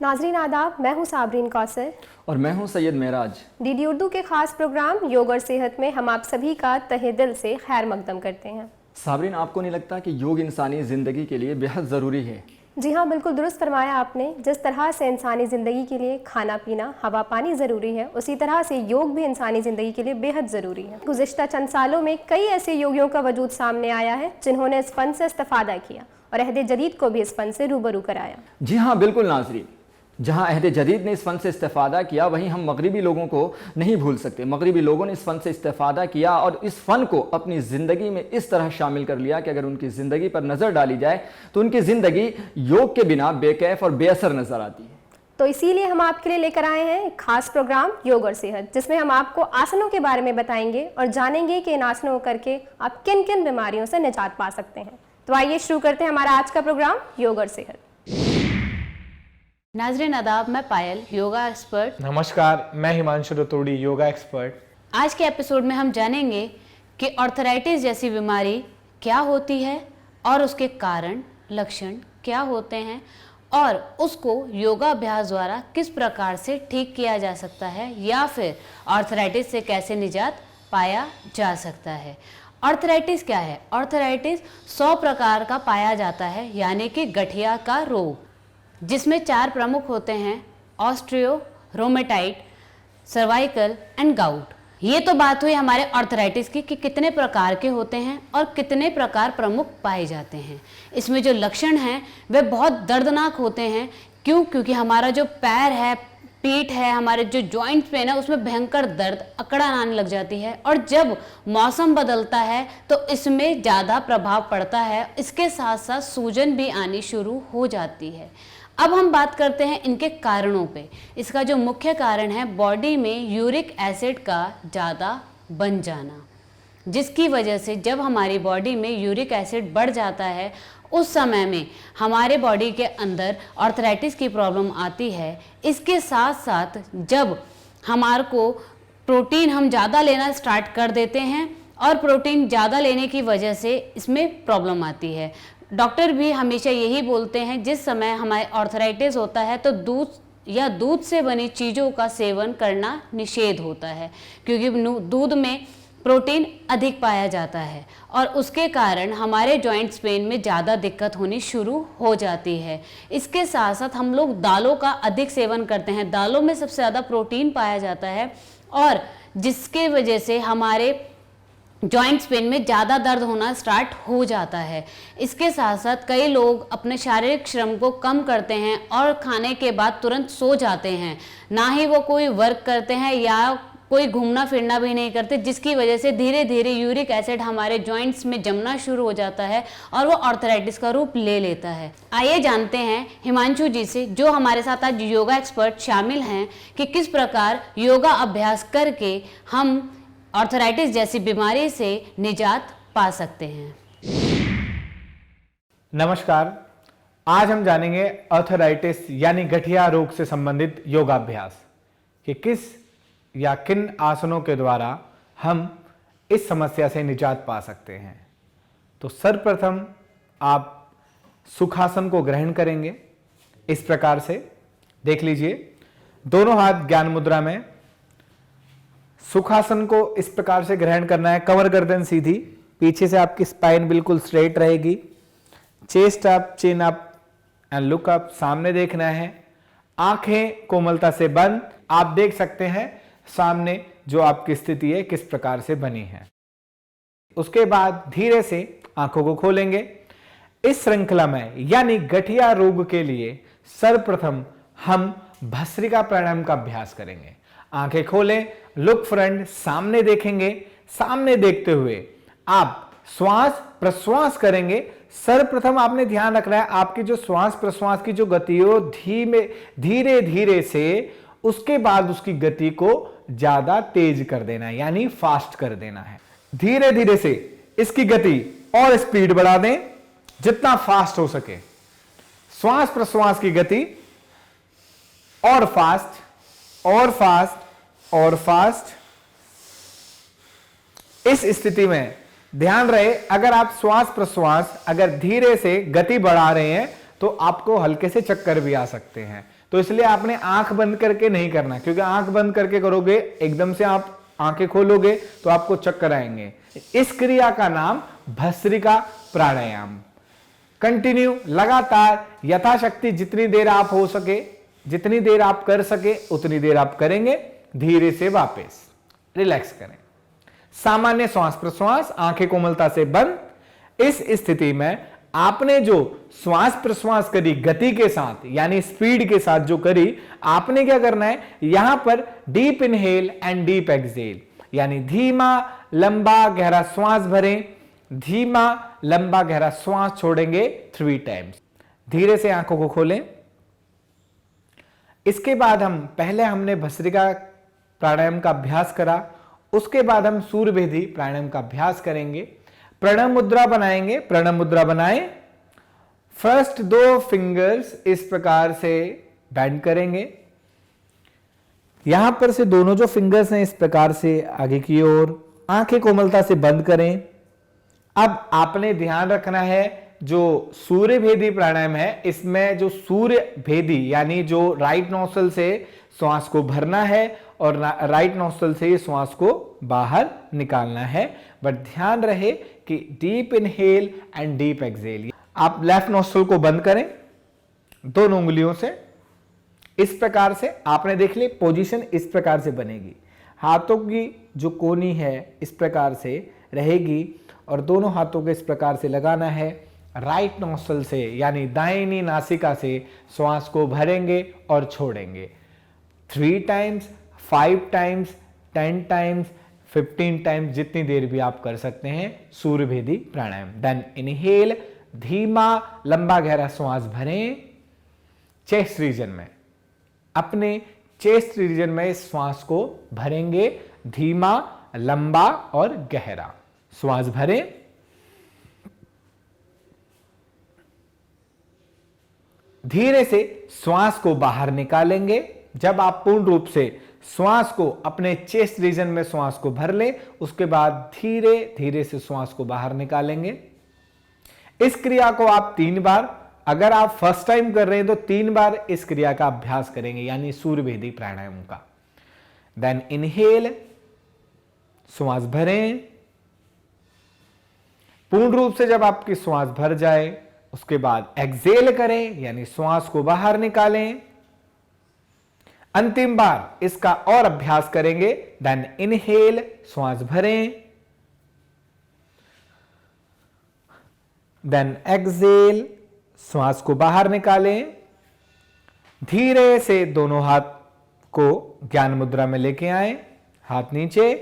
नाज़रीन आदाब, मैं हूँ साबरीन कौसर और मैं हूँ सैयद मेराज। डीडी उर्दू के खास प्रोग्राम योग और सेहत में हम आप सभी का तहे दिल से खैर मकदम करते हैं। साबरीन, आपको नहीं लगता कि योग इंसानी ज़िंदगी के लिए बेहद ज़रूरी है? जी हाँ, बिल्कुल दुरुस्त फरमाया आपने। जिस तरह से इंसानी ज़िंदगी के लिए खाना पीना, हवा पानी ज़रूरी है, उसी तरह से योग भी इंसानी ज़िंदगी के लिए बेहद ज़रूरी है। गुज़िश्ता चंद सालों में कई ऐसे योगियों का वजूद सामने आया है जिन्होंने इस फ़न से इस्तेफ़ादा किया और अहद जदीद को भी इस फ़न से रूबरू कराया। जी हाँ, बिल्कुल नाज़रीन। जहाँ अहद जदीद ने इस फ़न से इस्तेफ़ादा किया, वहीं हम मगरिबी लोगों को नहीं भूल सकते। मगरिबी लोगों ने इस फ़न से इस्तेफ़ादा किया और इस फ़न को अपनी ज़िंदगी में इस तरह शामिल कर लिया कि अगर उनकी ज़िंदगी पर नज़र डाली जाए तो उनकी ज़िंदगी योग के बिना बेकैफ और बेअसर नज़र आती है। तो इसीलिए हम आपके लिए लेकर आए हैं एक खास प्रोग्राम योग और सेहत, जिसमें हम आपको आसनों के बारे में बताएंगे और जानेंगे कि इन आसनों को करके आप किन किन बीमारियों से निजात पा सकते हैं। तो आइए शुरू करते हैं हमारा आज का प्रोग्राम योग और सेहत। नाज़रीन आदाब, मैं पायल, योगा एक्सपर्ट। नमस्कार, मैं हिमांशु रतोड़ी, योगा एक्सपर्ट। आज के एपिसोड में हम जानेंगे कि आर्थराइटिस जैसी बीमारी क्या होती है और उसके कारण, लक्षण क्या होते हैं और उसको योगाभ्यास द्वारा किस प्रकार से ठीक किया जा सकता है या फिर आर्थराइटिस से कैसे निजात पाया जा सकता है। आर्थराइटिस क्या है? आर्थराइटिस 100 प्रकार का पाया जाता है, यानी कि गठिया का रोग, जिसमें 4 प्रमुख होते हैं: osteo, rheumatoid, cervical and gout. ये तो बात हुई हमारे आर्थराइटिस की कि कितने प्रकार के होते हैं और कितने प्रकार प्रमुख पाए जाते हैं। इसमें जो लक्षण हैं वे बहुत दर्दनाक होते हैं। क्यों? क्योंकि हमारा जो पैर है, पीठ है, हमारे जो जॉइंट पेन है, उसमें भयंकर दर्द, अकड़न आने लग जाती है और जब मौसम बदलता है तो इसमें ज़्यादा प्रभाव पड़ता है। इसके साथ साथ सूजन भी आनी शुरू हो जाती है। अब हम बात करते हैं इनके कारणों पे। इसका जो मुख्य कारण है, बॉडी में यूरिक एसिड का ज़्यादा बन जाना, जिसकी वजह से जब हमारी बॉडी में यूरिक एसिड बढ़ जाता है उस समय में हमारे बॉडी के अंदर आर्थराइटिस की प्रॉब्लम आती है। इसके साथ साथ जब हमारे को प्रोटीन हम ज़्यादा लेना स्टार्ट कर देते हैं और प्रोटीन ज़्यादा लेने की वजह से इसमें प्रॉब्लम आती है। डॉक्टर भी हमेशा यही बोलते हैं, जिस समय हमारे आर्थराइटिस होता है तो दूध या दूध से बनी चीज़ों का सेवन करना निषेध होता है, क्योंकि दूध में प्रोटीन अधिक पाया जाता है और उसके कारण हमारे जॉइंट्स पेन में ज़्यादा दिक्कत होनी शुरू हो जाती है। इसके साथ साथ हम लोग दालों का अधिक सेवन करते हैं। दालों में सबसे ज़्यादा प्रोटीन पाया जाता है और जिसके वजह से हमारे जॉइंट्स पेन में ज़्यादा दर्द होना स्टार्ट हो जाता है। इसके साथ साथ कई लोग अपने शारीरिक श्रम को कम करते हैं और खाने के बाद तुरंत सो जाते हैं, ना ही वो कोई वर्क करते हैं या कोई घूमना फिरना भी नहीं करते, जिसकी वजह से धीरे धीरे यूरिक एसिड हमारे जॉइंट्स में जमना शुरू हो जाता है और वो आर्थराइटिस का रूप ले लेता है। आइए जानते हैं हिमांशु जी से, जो हमारे साथ आज योगा एक्सपर्ट शामिल हैं, कि किस प्रकार योगा अभ्यास करके हम आर्थराइटिस जैसी बीमारी से निजात पा सकते हैं। नमस्कार, आज हम जानेंगे आर्थराइटिस यानी गठिया रोग से संबंधित योगाभ्यास कि किस या किन आसनों के द्वारा हम इस समस्या से निजात पा सकते हैं। तो सर्वप्रथम आप सुखासन को ग्रहण करेंगे। इस प्रकार से देख लीजिए, दोनों हाथ ज्ञान मुद्रा में। सुखासन को इस प्रकार से ग्रहण करना है, कमर गर्दन सीधी, पीछे से आपकी स्पाइन बिल्कुल स्ट्रेट रहेगी, chest up, chin up and look up, सामने देखना है, आंखें कोमलता से बंद। आप देख सकते हैं सामने जो आपकी स्थिति है किस प्रकार से बनी है। उसके बाद धीरे से आंखों को खोलेंगे। इस श्रृंखला में यानी गठिया रोग के लिए सर्वप्रथम हम भस्त्रिका प्राणायाम का अभ्यास करेंगे। आंखें खोलें, लुक फ्रंट, सामने देखेंगे। सामने देखते हुए आप श्वास प्रश्वास करेंगे। सर्वप्रथम आपने ध्यान रखना है आपकी जो श्वास प्रश्वास की जो गति हो धीरे धीरे से, उसके बाद उसकी गति को ज्यादा तेज कर देना है, यानी फास्ट कर देना है। धीरे धीरे से इसकी गति और स्पीड बढ़ा दें जितना फास्ट हो सके। श्वास प्रश्वास की गति और फास्ट और फास्ट और फास्ट। इस स्थिति में ध्यान रहे, अगर आप श्वास प्रश्वास अगर धीरे से गति बढ़ा रहे हैं तो आपको हल्के से चक्कर भी आ सकते हैं। तो इसलिए आपने आंख बंद करके नहीं करना, क्योंकि आंख बंद करके करोगे एकदम से आप आंखें खोलोगे तो आपको चक्कर आएंगे। इस क्रिया का नाम भस्त्रिका प्राणायाम। कंटिन्यू, लगातार, यथाशक्ति जितनी देर आप हो सके, जितनी देर आप कर सके उतनी देर आप करेंगे। धीरे से वापस रिलैक्स करें। सामान्य श्वास प्रश्वास, आंखें कोमलता से बंद। इस स्थिति में आपने जो श्वास प्रश्वास करी गति के साथ, यानी स्पीड के साथ जो करी, आपने क्या करना है, यहां पर deep inhale and deep exhale, यानी धीमा लंबा गहरा श्वास भरें, धीमा लंबा गहरा श्वास छोड़ेंगे 3 टाइम्स। धीरे से आंखों को खोलें। इसके बाद पहले हमने भस्त्रिका प्राणायाम का अभ्यास करा, उसके बाद हम सूर्यभेदी प्राणायाम का अभ्यास करेंगे। प्रणव मुद्रा बनाएंगे। प्रणव मुद्रा बनाएं। फर्स्ट 2 फिंगर्स इस प्रकार से बेंड करेंगे। यहां पर से दोनों जो फिंगर्स हैं इस प्रकार से आगे की ओर, आंखें कोमलता से बंद करें। अब आपने ध्यान रखना है, जो सूर्यभेदी प्राणायाम है इसमें जो सूर्यभेदी यानी जो राइट नोस्ट्रल से श्वास को भरना है और राइट नोस्ट्रल से श्वास को बाहर निकालना है। बट ध्यान रहे कि deep inhale and deep exhale. आप लेफ्ट नोस्ट्रल को बंद करें दोनों उंगलियों से। इस प्रकार से आपने देख ली पोजीशन इस प्रकार से बनेगी। हाथों की जो कोनी है इस प्रकार से रहेगी और दोनों हाथों को इस प्रकार से लगाना है। राइट नोस्ट्रल से यानी दाहिनी नासिका से श्वास को भरेंगे और छोड़ेंगे 3 टाइम्स, 5 टाइम्स, 10 टाइम्स, 15 टाइम्स, जितनी देर भी आप कर सकते हैं सूर्यभेदी प्राणायाम। देन इनहेल, धीमा लंबा गहरा श्वास भरें चेस्ट रीजन में। अपने चेस्ट रीजन में इस श्वास को भरेंगे, धीमा लंबा और गहरा श्वास भरें। धीरे से श्वास को बाहर निकालेंगे। जब आप पूर्ण रूप से श्वास को अपने चेस्ट रीजन में श्वास को भर लें, उसके बाद धीरे धीरे से श्वास को बाहर निकालेंगे। इस क्रिया को आप 3 बार, अगर आप फर्स्ट टाइम कर रहे हैं तो 3 बार इस क्रिया का अभ्यास करेंगे, यानी सूर्यभेदी प्राणायाम का। देन इनहेल, श्वास भरें। पूर्ण रूप से जब आपकी श्वास भर जाए उसके बाद एक्सहेल करें, यानी श्वास को बाहर निकालें। अंतिम बार इसका और अभ्यास करेंगे। देन इनहेल, श्वास भरें। देन एक्सहेल, श्वास को बाहर निकालें। धीरे से दोनों हाथ को ज्ञान मुद्रा में लेके आए, हाथ नीचे,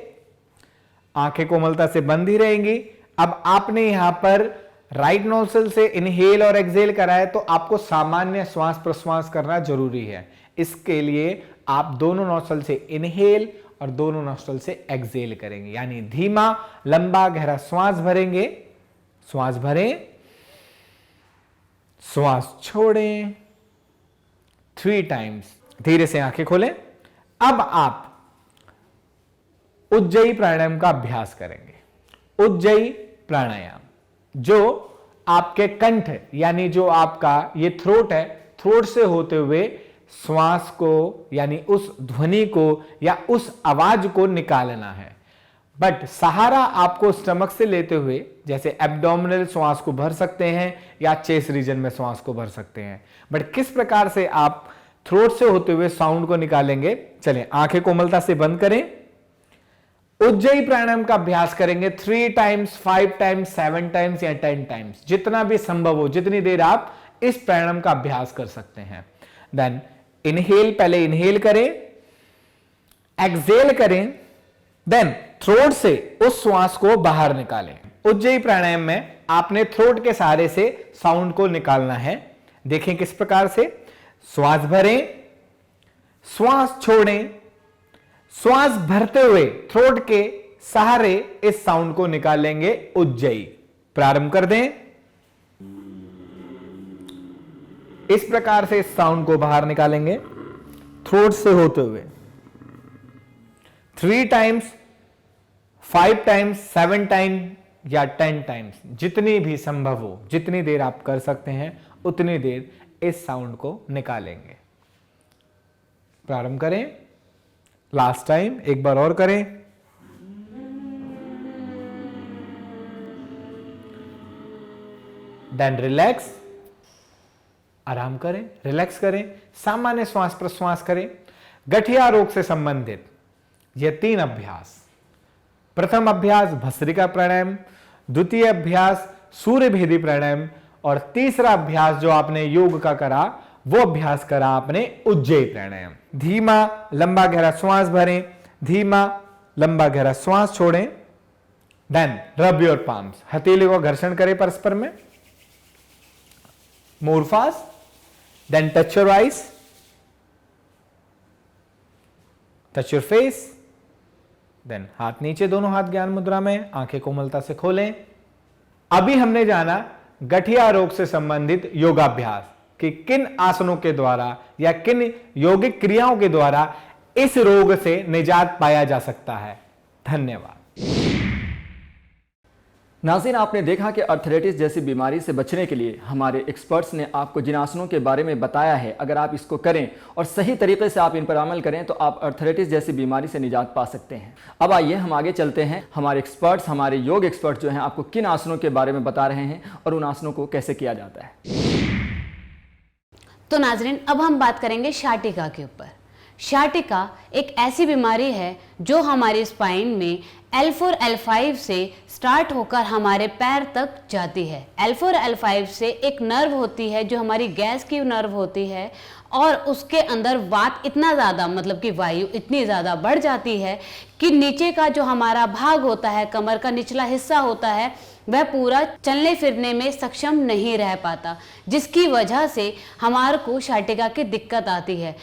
आंखें कोमलता से बंद ही रहेंगी। अब आपने यहां पर राइट नोस्ट्रल से इनहेल और एक्सहेल करा है, तो आपको सामान्य श्वास प्रश्वास करना जरूरी है। इसके लिए आप दोनों नोस्ट्रल से इनहेल और दोनों नोस्ट्रल से एक्सहेल करेंगे, यानी धीमा लंबा गहरा श्वास भरेंगे। श्वास भरें, श्वास छोड़ें 3 टाइम्स। धीरे से आंखें खोलें। अब आप उज्जयी प्राणायाम का अभ्यास करेंगे। उज्जयी प्राणायाम जो आपके कंठ यानी जो आपका ये थ्रोट है, थ्रोट से होते हुए श्वास को यानी उस ध्वनि को या उस आवाज को निकालना है। बट सहारा आपको स्टमक से लेते हुए, जैसे एब्डोमिनल श्वास को भर सकते हैं या चेस्ट रीजन में श्वास को भर सकते हैं। बट किस प्रकार से आप थ्रोट से होते हुए साउंड को निकालेंगे, चलें आंखें कोमलता से बंद करें। उज्जयी प्राणायाम का अभ्यास करेंगे 3 टाइम्स, 5 टाइम्स, 7 टाइम्स या 10 टाइम्स, जितना भी संभव हो, जितनी देर आप इस प्राणायाम का अभ्यास कर सकते हैं। देन इनहेल, पहले इनहेल करें, एक्सहेल करें, देन थ्रोट से उस श्वास को बाहर निकालें। उज्जयी प्राणायाम में आपने थ्रोट के सहारे से साउंड को निकालना है। देखें किस प्रकार से। श्वास भरें, श्वास छोड़ें, श्वास भरते हुए थ्रोट के सहारे इस साउंड को निकालेंगे। उज्जयी प्रारंभ कर दें। इस प्रकार से इस साउंड को बाहर निकालेंगे थ्रोट से होते हुए 3 टाइम्स, 5 टाइम्स, 7 टाइम या 10 टाइम्स, जितनी भी संभव हो, जितनी देर आप कर सकते हैं उतनी देर इस साउंड को निकालेंगे। प्रारंभ करें, लास्ट टाइम एक बार और करें। देन रिलैक्स, आराम करें, रिलैक्स करें, सामान्य श्वास प्रश्वास करें। गठिया रोग से संबंधित ये 3 अभ्यास, प्रथम अभ्यास भस्त्रिका प्राणायाम, द्वितीय अभ्यास सूर्य भेदी प्राणायाम और तीसरा अभ्यास जो आपने योग का करा वो अभ्यास करा आपने उज्जयी प्राणायाम। धीमा लंबा गहरा श्वास भरें, धीमा लंबा गहरा श्वास छोड़ें। देन रब योर पाम्स, हथेली को घर्षण करें परस्पर में। More fast, then touch your eyes, touch your face, then हाथ नीचे, दोनों हाथ ज्ञान मुद्रा में, आंखें कोमलता से खोलें। अभी हमने जाना गठिया रोग से संबंधित योगाभ्यास कि किन आसनों के द्वारा या किन यौगिक क्रियाओं के द्वारा इस रोग से निजात पाया जा सकता है। धन्यवाद। नाज़रीन, आपने देखा कि अर्थराइटिस जैसी बीमारी से बचने के लिए हमारे एक्सपर्ट्स ने आपको जिन आसनों के बारे में बताया है, अगर आप इसको करें और सही तरीके से आप इन पर अमल करें तो आप अर्थराइटिस जैसी बीमारी से निजात पा सकते हैं। अब आइए हम आगे चलते हैं। हमारे एक्सपर्ट्स, हमारे योग एक्सपर्ट्स जो हैं आपको किन आसनों के बारे में बता रहे हैं और उन आसनों को कैसे किया जाता है। तो नाजरीन, अब हम बात करेंगे शाटिका के ऊपर। शाटिका एक ऐसी बीमारी है जो हमारी स्पाइन में L4 L5 से स्टार्ट होकर हमारे पैर तक जाती है। L4 L5 से एक नर्व होती है जो हमारी गैस की नर्व होती है और उसके अंदर वात इतना ज़्यादा, मतलब कि वायु इतनी ज़्यादा बढ़ जाती है कि नीचे का जो हमारा भाग होता है, कमर का निचला हिस्सा होता है, वह पूरा चलने फिरने में सक्षम नहीं रह पाता, जिसकी वजह से हमारे को शाटिका की दिक्कत आती है।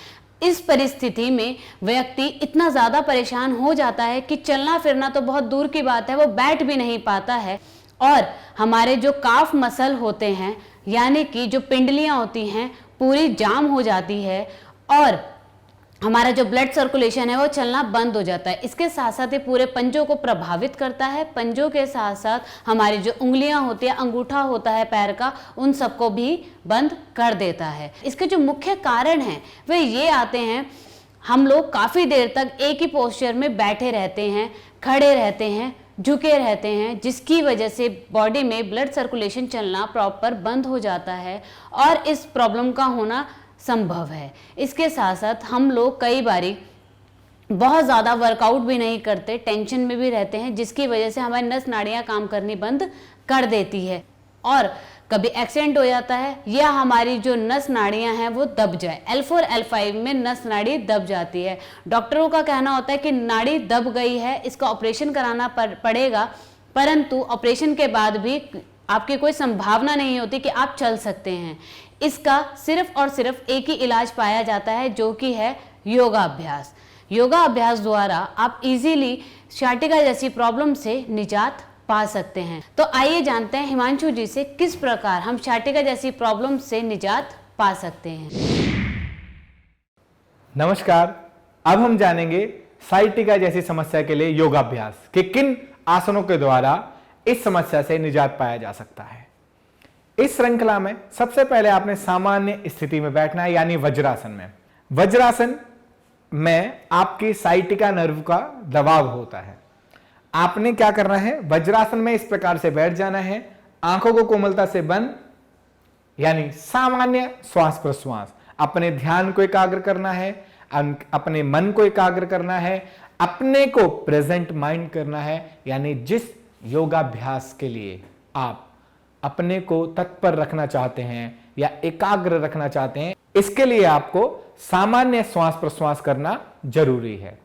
इस परिस्थिति में व्यक्ति इतना ज़्यादा परेशान हो जाता है कि चलना फिरना तो बहुत दूर की बात है, वो बैठ भी नहीं पाता है और हमारे जो काफ मसल होते हैं, यानी कि जो पिंडलियां होती हैं, पूरी जाम हो जाती है और हमारा जो ब्लड सर्कुलेशन है वो चलना बंद हो जाता है। इसके साथ साथ ये पूरे पंजों को प्रभावित करता है। पंजों के साथ साथ हमारी जो उंगलियां होती है, अंगूठा होता है पैर का, उन सबको भी बंद कर देता है। इसके जो मुख्य कारण हैं वे ये आते हैं, हम लोग काफ़ी देर तक एक ही पोस्चर में बैठे रहते हैं, खड़े रहते हैं, झुके रहते हैं, जिसकी वजह से बॉडी में ब्लड सर्कुलेशन चलना प्रॉपर बंद हो जाता है और इस प्रॉब्लम का होना संभव है। इसके साथ साथ हम लोग कई बारी बहुत ज़्यादा वर्कआउट भी नहीं करते, टेंशन में भी रहते हैं, जिसकी वजह से हमारी नस नाड़ियाँ काम करनी बंद कर देती है और कभी एक्सीडेंट हो जाता है या हमारी जो नस नाड़ियाँ हैं वो दब जाए। L4 L5 में नस नाड़ी दब जाती है। डॉक्टरों का कहना होता है कि नाड़ी दब गई है, इसका ऑपरेशन कराना पड़ेगा, परंतु ऑपरेशन के बाद भी आपकी कोई संभावना नहीं होती कि आप चल सकते हैं। इसका सिर्फ और सिर्फ एक ही इलाज पाया जाता है, जो कि है योगाभ्यास। योगाभ्यास द्वारा आप इजीली शाटिका जैसी प्रॉब्लम से निजात पा सकते हैं। तो आइए जानते हैं हिमांशु जी से किस प्रकार हम शाटिका जैसी प्रॉब्लम से निजात पा सकते हैं। नमस्कार, अब हम जानेंगे साइटिका जैसी समस्या के लिए योगाभ्यास कि किन आसनों के द्वारा इस समस्या से निजात पाया जा सकता है। इस श्रृंखला में सबसे पहले आपने सामान्य स्थिति में बैठना है, यानी वज्रासन में। वज्रासन में आपकी साइटिका नर्व का दबाव होता है। आपने क्या करना है, वज्रासन में इस प्रकार से बैठ जाना है, आंखों को कोमलता से बंद, यानी सामान्य श्वास प्रश्वास। अपने ध्यान को एकाग्र करना है, अपने मन को एकाग्र करना है, अपने को प्रेजेंट माइंड करना है, यानी जिस योगाभ्यास के लिए आप अपने को तत्पर रखना चाहते हैं या एकाग्र रखना चाहते हैं, इसके लिए आपको सामान्य श्वास प्रश्वास करना जरूरी है,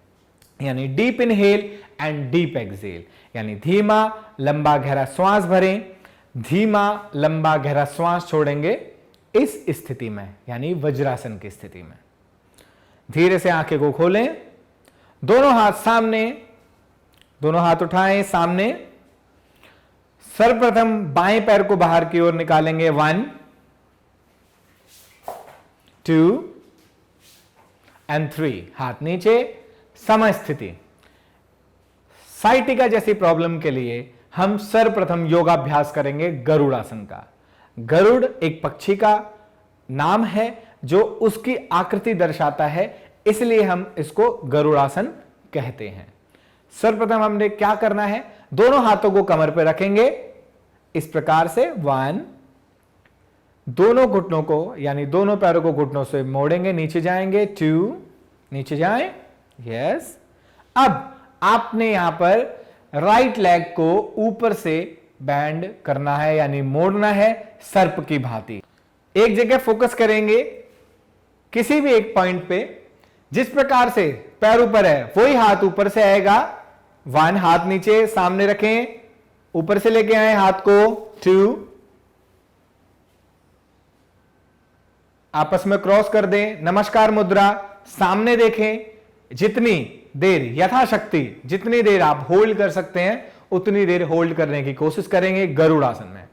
यानी deep inhale and deep exhale, यानी धीमा लंबा गहरा श्वास भरें, धीमा लंबा गहरा श्वास छोड़ेंगे इस स्थिति में, यानी वज्रासन की स्थिति में। धीरे से आंखें को खोलें, दोनों हाथ सामने, दोनों हाथ उठाएं सामने। सर्वप्रथम बाएं पैर को बाहर की ओर निकालेंगे, 1 2 एंड 3। हाथ नीचे, समस्थिति। साइटिका जैसी प्रॉब्लम के लिए हम सर्वप्रथम योगाभ्यास करेंगे गरुड़ासन का। गरुड़ एक पक्षी का नाम है जो उसकी आकृति दर्शाता है इसलिए हम इसको गरुड़ासन कहते हैं। सर्वप्रथम हमने क्या करना है, दोनों हाथों को कमर पे रखेंगे इस प्रकार से 1, दोनों घुटनों को यानी दोनों पैरों को घुटनों से मोड़ेंगे, नीचे जाएंगे 2, नीचे जाएं, यस। अब आपने यहां पर राइट लेग को ऊपर से बैंड करना है यानी मोड़ना है सर्प की भांति। एक जगह फोकस करेंगे किसी भी एक पॉइंट पे, जिस प्रकार से पैर ऊपर है वही हाथ ऊपर से आएगा। 1, हाथ नीचे सामने रखें, ऊपर से लेके आए हाथ को 2, आपस में क्रॉस कर दें, नमस्कार मुद्रा, सामने देखें। जितनी देर यथाशक्ति, जितनी देर आप होल्ड कर सकते हैं उतनी देर होल्ड करने की कोशिश करेंगे गरुड़ासन में।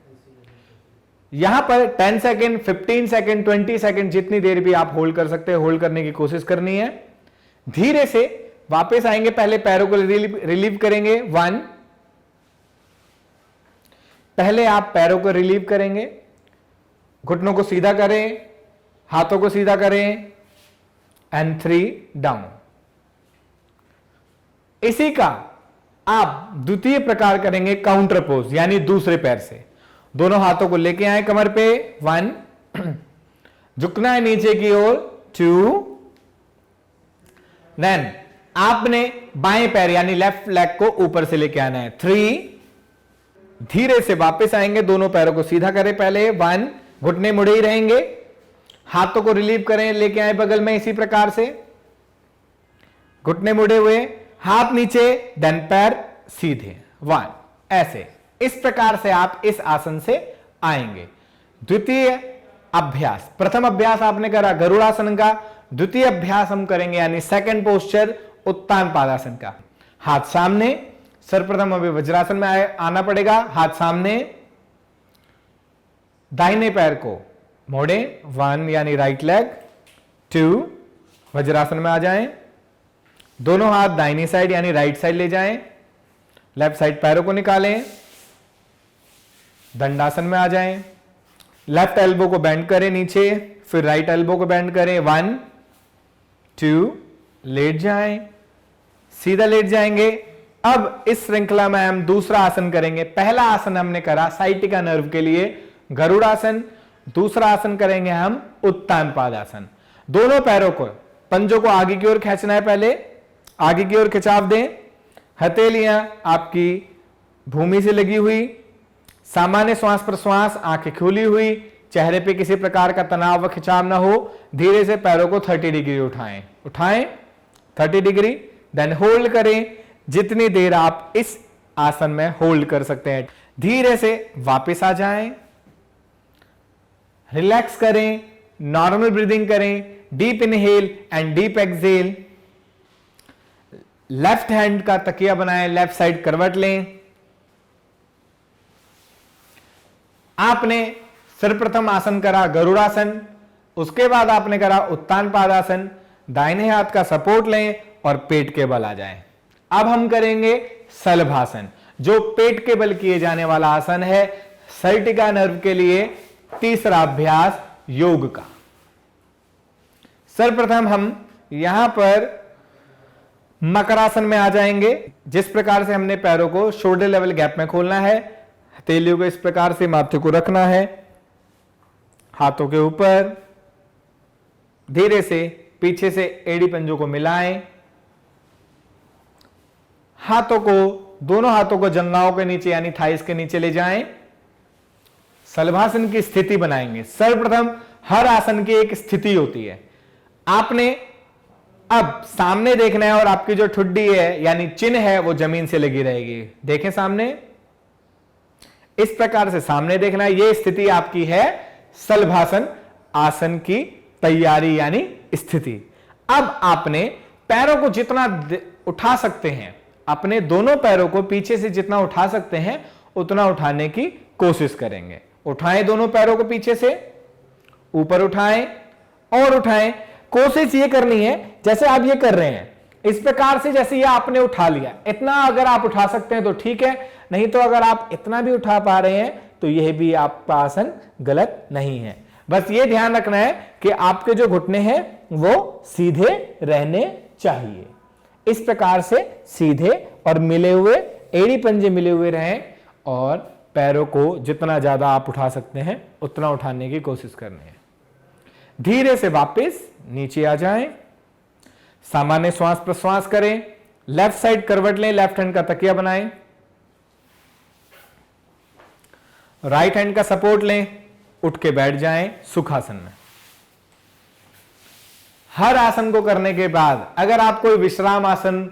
यहां पर 10 सेकेंड, 15 सेकेंड, 20 सेकेंड, जितनी देर भी आप होल्ड कर सकते हैं होल्ड करने की कोशिश करनी है। धीरे से वापस आएंगे, पहले पैरों को रिलीव करेंगे 1, पहले आप पैरों को रिलीव करेंगे, घुटनों को सीधा करें, हाथों को सीधा करें एंड 3 डाउन। इसी का आप द्वितीय प्रकार करेंगे काउंटर पोज यानी दूसरे पैर से। दोनों हाथों को लेके आए कमर पे 1, झुकना है नीचे की ओर 2, देन आपने बाएं पैर यानी लेफ्ट लेग को ऊपर से लेके आना है 3, धीरे से वापस आएंगे, दोनों पैरों को सीधा करें पहले 1, घुटने मुड़े ही रहेंगे, हाथों को रिलीव करें, लेके आए बगल में इसी प्रकार से, घुटने मुड़े हुए, हाथ नीचे, देन पैर सीधे 1, ऐसे इस प्रकार से आप इस आसन से आएंगे। द्वितीय अभ्यास, प्रथम अभ्यास आपने करा गरुड़ासन का, द्वितीय अभ्यास हम करेंगे यानी सेकंड पोस्चर उत्तान पादासन का। हाथ सामने, सर्वप्रथम अभी वज्रासन में आना पड़ेगा, हाथ सामने, दाहिने पैर को मोड़े 1 यानी राइट लेग, 2 वज्रासन में आ जाएं, दोनों हाथ दाहिनी साइड यानी राइट साइड ले जाएं, लेफ्ट साइड पैरों को निकालें, दंडासन में आ जाएं, लेफ्ट एल्बो को बेंड करें नीचे, फिर राइट एल्बो को बेंड करें 1, 2, लेट जाएं, सीधा लेट जाएंगे। अब इस श्रृंखला में हम दूसरा आसन करेंगे। पहला आसन हमने करा साइटिका नर्व के लिए गरुड़ासन, दूसरा आसन करेंगे हम उत्तान पादासन। दोनों पैरों को, पंजों को आगे की ओर खींचना है, पहले आगे की ओर खिंचाव दें, हथेलियां आपकी भूमि से लगी हुई, सामान्य श्वास प्रश्वास, आंखें खुली हुई, चेहरे पे किसी प्रकार का तनाव व खिंचाव ना हो। धीरे से पैरों को 30 डिग्री उठाएं 30 डिग्री, देन होल्ड करें जितनी देर आप इस आसन में होल्ड कर सकते हैं। धीरे से वापस आ जाएं, रिलैक्स करें, नॉर्मल ब्रीदिंग करें, deep inhale and deep exhale. Left hand का तकिया बनाएं, लेफ्ट साइड करवट लें। आपने सर्वप्रथम आसन करा गरुड़ासन, उसके बाद आपने करा उत्तान पादासन। दाहिने हाथ का सपोर्ट लें और पेट के बल आ जाएं। अब हम करेंगे शलभासन, जो पेट के बल किए जाने वाला आसन है। साइटिका नर्व के लिए तीसरा अभ्यास योग का। सर्वप्रथम हम यहां पर मकरासन में आ जाएंगे। जिस प्रकार से हमने पैरों को शोल्डर लेवल गैप में खोलना है, हथेलियों को इस प्रकार से माथे को रखना है, हाथों के ऊपर, धीरे से पीछे से एड़ी पंजों को मिलाएं, हाथों को, दोनों हाथों को जंघाओं के नीचे यानी थाइस के नीचे ले जाएं। शलभासन की स्थिति बनाएंगे। सर्वप्रथम हर आसन की एक स्थिति होती है। आपने अब सामने देखना है और आपकी जो ठुड्डी है यानी चिन्ह है वो जमीन से लगी रहेगी। देखें सामने, इस प्रकार से सामने देखना है। यह स्थिति आपकी है शलभासन आसन की तैयारी यानी स्थिति। अब आपने पैरों को जितना उठा सकते हैं, अपने दोनों पैरों को पीछे से जितना उठा सकते हैं उतना उठाने की कोशिश करेंगे। उठाएं दोनों पैरों को पीछे से, ऊपर उठाएं और उठाएं। कोशिश ये करनी है जैसे आप ये कर रहे हैं, इस प्रकार से जैसे ये आपने उठा लिया, इतना अगर आप उठा सकते हैं तो ठीक है, नहीं तो अगर आप इतना भी उठा पा रहे हैं तो यह भी आपका आसन गलत नहीं है। बस ये ध्यान रखना है कि आपके जो घुटने हैं वो सीधे रहने चाहिए। इस प्रकार से सीधे और मिले हुए, एड़ी पंजे मिले हुए रहें और पैरों को जितना ज्यादा आप उठा सकते हैं उतना उठाने की कोशिश करनी है। धीरे से वापस नीचे आ जाएं, सामान्य श्वास प्रश्वास करें, लेफ्ट साइड करवट लें, लेफ्ट हैंड का तकिया बनाएं, राइट हैंड का सपोर्ट लें, उठ के बैठ जाएं सुखासन में। हर आसन को करने के बाद अगर आप कोई विश्राम आसन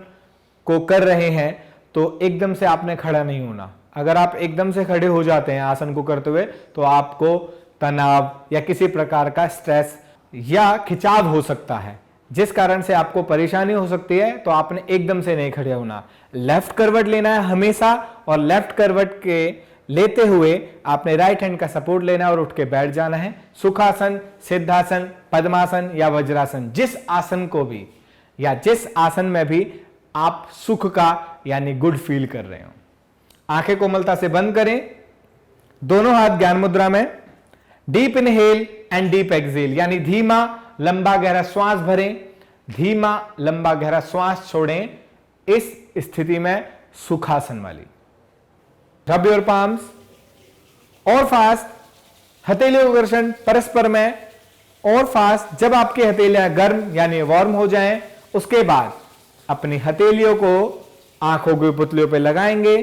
को कर रहे हैं तो एकदम से आपने खड़ा नहीं होना। अगर आप एकदम से खड़े हो जाते हैं आसन को करते हुए तो आपको तनाव या किसी प्रकार का स्ट्रेस या खिंचाव हो सकता है, जिस कारण से आपको परेशानी हो सकती है। तो आपने एकदम से नहीं खड़े होना, लेफ्ट करवट लेना है हमेशा, और लेफ्ट करवट के लेते हुए आपने राइट हैंड का सपोर्ट लेना और उठ के बैठ जाना है। सुखासन, सिद्धासन, पद्मासन या वज्रासन, जिस आसन को भी या जिस आसन में भी आप सुख का यानी गुड फील कर रहे हो। आंखें कोमलता से बंद करें, दोनों हाथ ज्ञान मुद्रा में, deep inhale and deep exhale यानी धीमा लंबा गहरा श्वास भरें, धीमा लंबा गहरा श्वास छोड़ें। इस स्थिति में सुखासन वाली। रब योर पाम्स और फास्ट, हथेलियों का घर्षण परस्पर में और फास्ट। जब आपकी हथेलियां गर्म यानी वार्म हो जाएं, उसके बाद अपनी हथेलियों को आंखों की पुतलियों पे लगाएंगे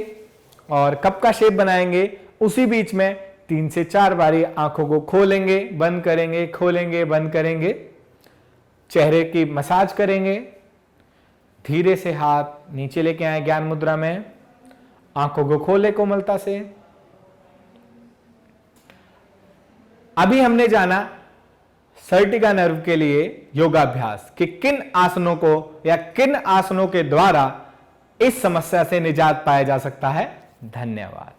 और कप का शेप बनाएंगे। उसी बीच में 3 से 4 बारी आंखों को खोलेंगे, बंद करेंगे, खोलेंगे, बंद करेंगे। चेहरे की मसाज करेंगे। धीरे से हाथ नीचे लेके आए ज्ञान मुद्रा में, आंखों को खोले कोमलता से। अभी हमने जाना सर्टिका नर्व के लिए योगाभ्यास कि किन आसनों को या किन आसनों के द्वारा इस समस्या से निजात पाया जा सकता है। धन्यवाद।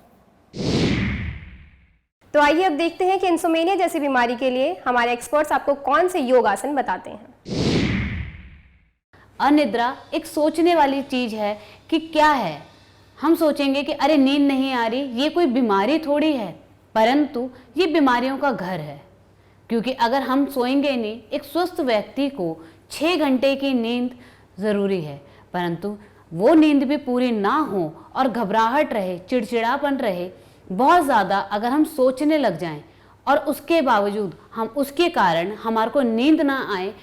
तो आइए अब देखते हैं कि इंसोमेनिया जैसी बीमारी के लिए हमारे एक्सपर्ट्स आपको कौन से योग आसन बताते हैं। अनिद्रा एक सोचने वाली चीज है कि क्या है। हम सोचेंगे कि अरे नींद नहीं आ रही, ये कोई बीमारी थोड़ी है, परंतु ये बीमारियों का घर है। क्योंकि अगर हम सोएंगे नहीं, एक स्वस्थ व्यक्ति को 6 घंटे की नींद ज़रूरी है, परंतु वो नींद भी पूरी ना हो और घबराहट रहे, चिड़चिड़ापन रहे, बहुत ज़्यादा अगर हम सोचने लग जाएं और उसके बावजूद हम उसके कारण हमारे को नींद ना आए,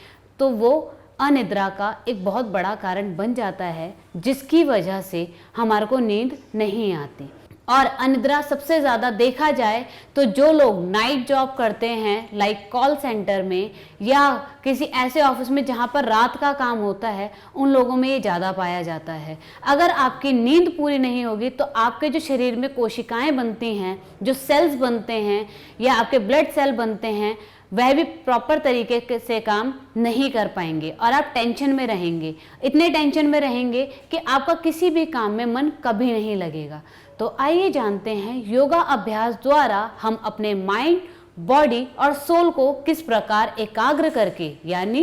तो वो अनिद्रा का एक बहुत बड़ा कारण बन जाता है, जिसकी वजह से हमारे को नींद नहीं आती। और अनिद्रा सबसे ज़्यादा देखा जाए तो जो लोग नाइट जॉब करते हैं, लाइक कॉल सेंटर में या किसी ऐसे ऑफिस में जहाँ पर रात का काम होता है, उन लोगों में ये ज़्यादा पाया जाता है। अगर आपकी नींद पूरी नहीं होगी तो आपके जो शरीर में कोशिकाएं बनती हैं, जो सेल्स बनते हैं या आपके ब्लड सेल बनते हैं, वह भी प्रॉपर तरीके से काम नहीं कर पाएंगे और आप टेंशन में रहेंगे। इतने टेंशन में रहेंगे कि आपका किसी भी काम में मन कभी नहीं लगेगा। तो आइए जानते हैं योगा अभ्यास द्वारा हम अपने माइंड, बॉडी और सोल को किस प्रकार एकाग्र करके यानी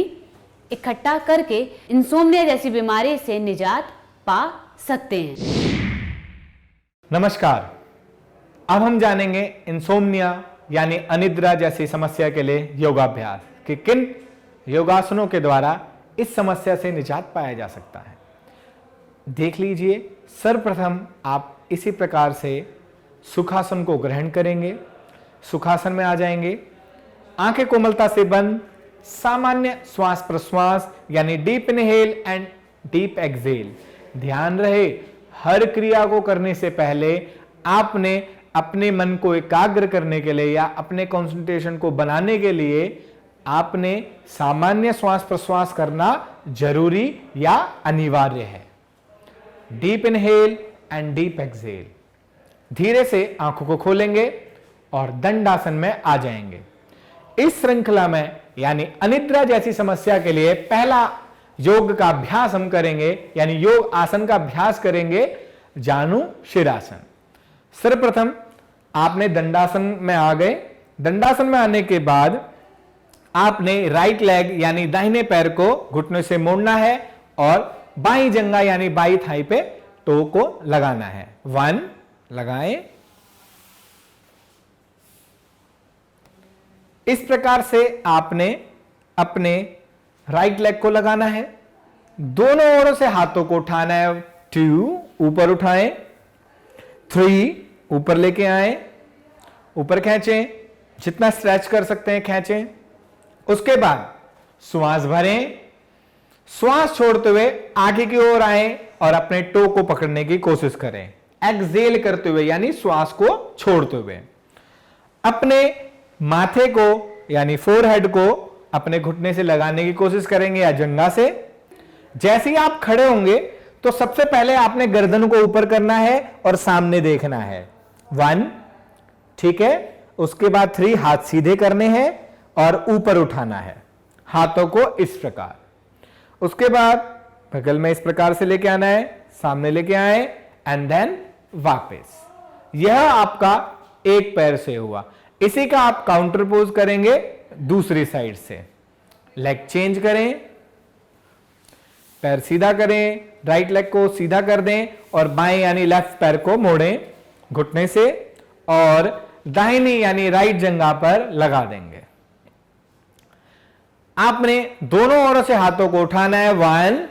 इकट्ठा करके इंसोम्निया जैसी बीमारी से निजात पा सकते हैं। नमस्कार। अब हम जानेंगे इंसोम्निया यानी अनिद्रा जैसी समस्या के लिए योगाभ्यास कि किन योगासनों के द्वारा इस समस्या से निजात पाया जा सकता है। देख लीजिए, सर्वप्रथम आप इसी प्रकार से सुखासन को ग्रहण करेंगे। सुखासन में आ जाएंगे, आंखें कोमलता से बंद, सामान्य श्वास प्रश्वास यानी deep inhale and deep exhale. ध्यान रहे, हर क्रिया को करने से पहले आपने अपने मन को एकाग्र करने के लिए या अपने कंसंट्रेशन को बनाने के लिए आपने सामान्य श्वास प्रश्वास करना जरूरी या अनिवार्य है। Deep inhale and deep exhale. धीरे से आंखों को खोलेंगे और दंडासन में आ जाएंगे। इस श्रृंखला में यानी अनिद्रा जैसी समस्या के लिए पहला योग का अभ्यास हम करेंगे यानी योग आसन का अभ्यास करेंगे, जानु शिरासन। सर्वप्रथम आपने दंडासन में आ गए। दंडासन में आने के बाद आपने राइट लेग यानी दाहिने पैर को घुटने से मोड़ना है और बाई जंगा यानी बाई थाई पे टो को लगाना है। 1 लगाएं, इस प्रकार से आपने अपने राइट लेग को लगाना है, दोनों ओरों से हाथों को उठाना है। 2 ऊपर उठाएं, 3 ऊपर लेके आए, ऊपर खींचें, जितना स्ट्रेच कर सकते हैं खींचें। उसके बाद श्वास भरें, श्वास छोड़ते हुए आगे की ओर आए और अपने टो को पकड़ने की कोशिश करें, एक्सहेल करते हुए यानी श्वास को छोड़ते हुए। अपने माथे को यानी फोरहेड को अपने घुटने से लगाने की कोशिश करेंगे या जंघा से। जैसे ही आप खड़े होंगे तो सबसे पहले आपने गर्दन को ऊपर करना है और सामने देखना है। 1, ठीक है। उसके बाद 3 हाथ सीधे करने हैं और ऊपर उठाना है हाथों को इस प्रकार। उसके बाद बगल में इस प्रकार से लेके आना है, सामने लेके आए एंड देन वापस। यह आपका एक पैर से हुआ। इसी का आप काउंटर पोज करेंगे दूसरी साइड से। लेग चेंज करें, पैर सीधा करें, राइट लेग को सीधा कर दें और बाएं यानी लेफ्ट पैर को मोड़ें घुटने से और दाहिनी यानी राइट जंघा पर लगा देंगे। आपने दोनों ओरों से हाथों को उठाना है। 1,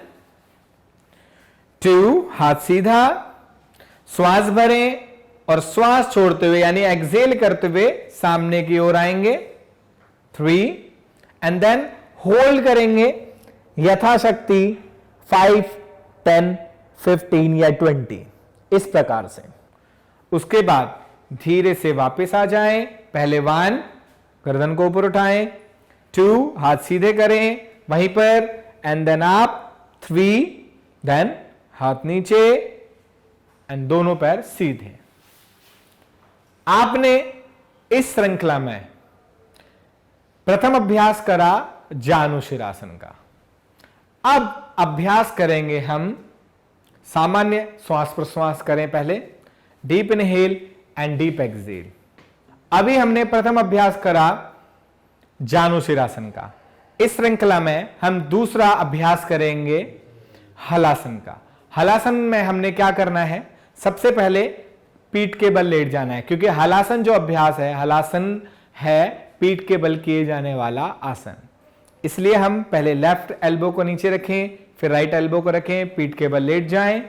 2 हाथ सीधा, श्वास भरें और श्वास छोड़ते हुए यानी एक्सहेल करते हुए सामने की ओर आएंगे। 3 एंड देन होल्ड करेंगे यथाशक्ति 5, 10, 15 या 20 इस प्रकार से। उसके बाद धीरे से वापस आ जाएं। पहले 1 गर्दन को ऊपर उठाएं, 2 हाथ सीधे करें वहीं पर एंड देन आप 3 देन हाथ नीचे एंड दोनों पैर सीधे। आपने इस श्रृंखला में प्रथम अभ्यास करा जानुशिरासन का। अब अभ्यास करेंगे हम सामान्य श्वास प्रश्वास करें पहले, deep inhale and deep exhale. अभी हमने प्रथम अभ्यास करा जानुशिरासन का। इस श्रृंखला में हम दूसरा अभ्यास करेंगे हलासन का। हलासन में हमने क्या करना है, सबसे पहले पीठ के बल लेट जाना है, क्योंकि हलासन जो अभ्यास है, हलासन है पीठ के बल किए जाने वाला आसन। इसलिए हम पहले लेफ्ट एल्बो को नीचे रखें, फिर राइट एल्बो को रखें, पीठ के बल लेट जाएं।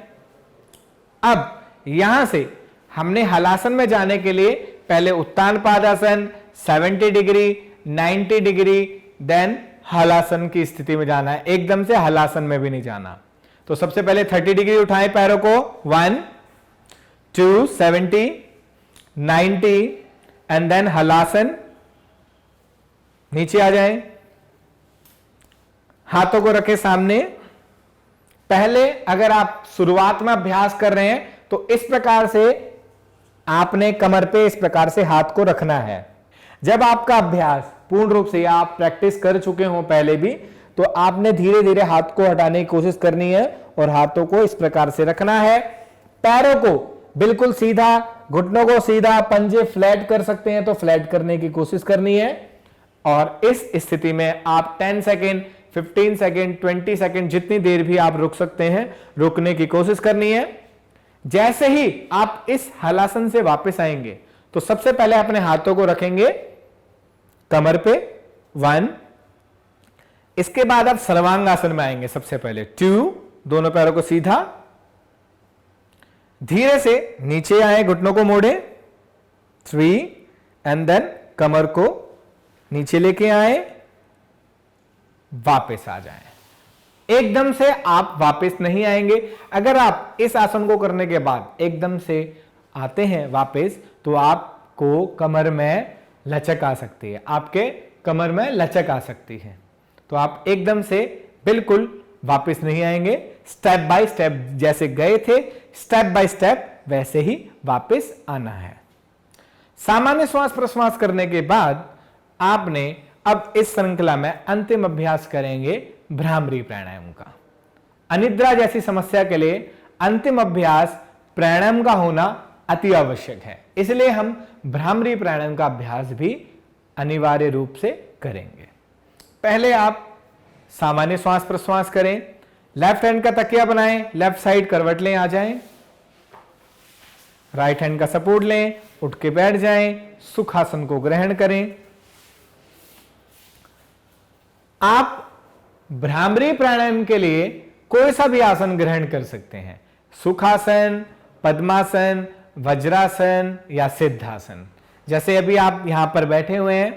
अब यहां से हमने हलासन में जाने के लिए पहले उत्तान Padasana 70 degree, 90 degree, then halasana की स्थिति में जाना है। एकदम से हलासन में भी नहीं जाना। तो सबसे पहले 30 डिग्री उठाएं पैरों को, 1, 2, 70, 90 एंड देन हलासन। नीचे आ जाएं, हाथों को रखें सामने। पहले अगर आप शुरुआत में अभ्यास कर रहे हैं तो इस प्रकार से आपने कमर पे इस प्रकार से हाथ को रखना है। जब आपका अभ्यास पूर्ण रूप से आप प्रैक्टिस कर चुके हो पहले भी, तो आपने धीरे धीरे हाथ को हटाने की कोशिश करनी है और हाथों को इस प्रकार से रखना है। पैरों को बिल्कुल सीधा, घुटनों को सीधा, पंजे फ्लैट कर सकते हैं तो फ्लैट करने की कोशिश करनी है। और इस स्थिति में आप 10 सेकेंड, 15 सेकेंड, 20 सेकेंड जितनी देर भी आप रुक सकते हैं रुकने की कोशिश करनी है। जैसे ही आप इस हलासन से वापस आएंगे तो सबसे पहले अपने हाथों को रखेंगे कमर पे, 1। इसके बाद आप सर्वांगासन में आएंगे सबसे पहले, 2, दोनों पैरों को सीधा, धीरे से नीचे आए, घुटनों को मोड़े, 3 एंड देन कमर को नीचे लेके आए, वापस आ जाएं। एकदम से आप वापस नहीं आएंगे। अगर आप इस आसन को करने के बाद एकदम से आते हैं वापस तो आपको कमर में लचक आ सकती है, आपके कमर में लचक आ सकती है। तो आप एकदम से बिल्कुल वापस नहीं आएंगे। स्टेप बाय स्टेप जैसे गए थे, स्टेप बाय स्टेप वैसे ही वापस आना है। सामान्य श्वास प्रश्वास करने के बाद आपने अब इस श्रृंखला में अंतिम अभ्यास करेंगे भ्रामरी प्राणायाम का। अनिद्रा जैसी समस्या के लिए अंतिम अभ्यास प्राणायाम का होना अति आवश्यक है, इसलिए हम भ्रामरी प्राणायाम का अभ्यास भी अनिवार्य रूप से करेंगे। पहले आप सामान्य श्वास प्रश्वास करें, लेफ्ट हैंड का तकिया बनाएं, लेफ्ट साइड करवट लें, आ जाएं, राइट हैंड का सपोर्ट लें, उठ के बैठ जाएं, सुखासन को ग्रहण करें। आप भ्रामरी प्राणायाम के लिए कोई सा भी आसन ग्रहण कर सकते हैं, सुखासन, पद्मासन, वज्रासन या सिद्धासन। जैसे अभी आप यहां पर बैठे हुए हैं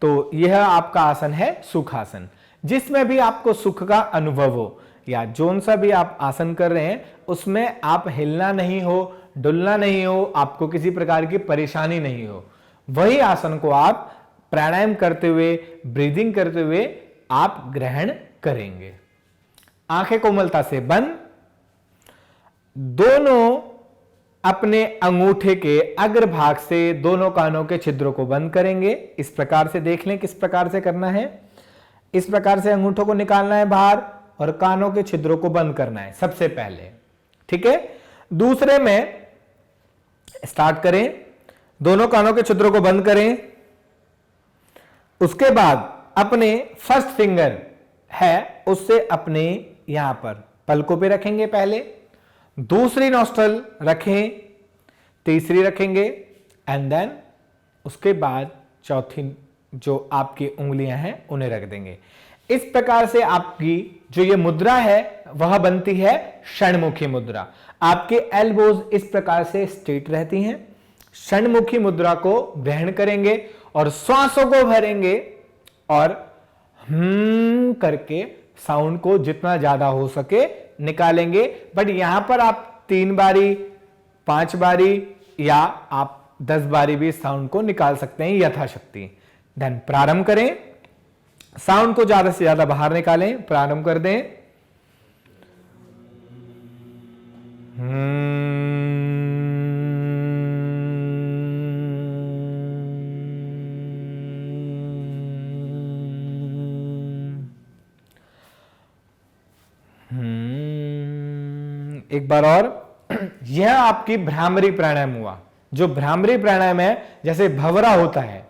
तो यह आपका आसन है सुखासन, जिसमें भी आपको सुख का अनुभव हो, या जोन सा भी आप आसन कर रहे हैं उसमें आप हिलना नहीं हो, डुलना नहीं हो, आपको किसी प्रकार की परेशानी नहीं हो, वही आसन को आप प्राणायाम करते हुए, ब्रीदिंग करते हुए आप ग्रहण करेंगे। आंखें कोमलता से बंद, दोनों अपने अंगूठे के अग्रभाग से दोनों कानों के छिद्रों को बंद करेंगे। इस प्रकार से देख लें किस प्रकार से करना है। इस प्रकार से अंगूठों को निकालना है बाहर और कानों के छिद्रों को बंद करना है सबसे पहले, ठीक है। दूसरे में स्टार्ट करें, दोनों कानों के छिद्रों को बंद करें। उसके बाद अपने फर्स्ट फिंगर है उससे अपने यहां पर पलकों पे रखेंगे, पहले दूसरी नॉस्ट्रल रखें, तीसरी रखेंगे एंड देन उसके बाद चौथी जो आपकी उंगलियां हैं उन्हें रख देंगे। इस प्रकार से आपकी जो ये मुद्रा है वह बनती है षणमुखी मुद्रा। आपके एल्बोज इस प्रकार से स्ट्रेट रहती हैं। षणमुखी मुद्रा को ग्रहण करेंगे और श्वासों को भरेंगे और करके साउंड को जितना ज्यादा हो सके निकालेंगे। बट यहां पर आप 3 बारी, 5 बारी या आप 10 बारी भी साउंड को निकाल सकते हैं यथाशक्ति। देन प्रारंभ करें, साउंड को ज्यादा से ज्यादा बाहर निकालें, प्रारंभ कर दें। एक बार और। यह आपकी भ्रामरी प्राणायाम हुआ। जो भ्रामरी प्राणायाम है, जैसे भंवरा होता है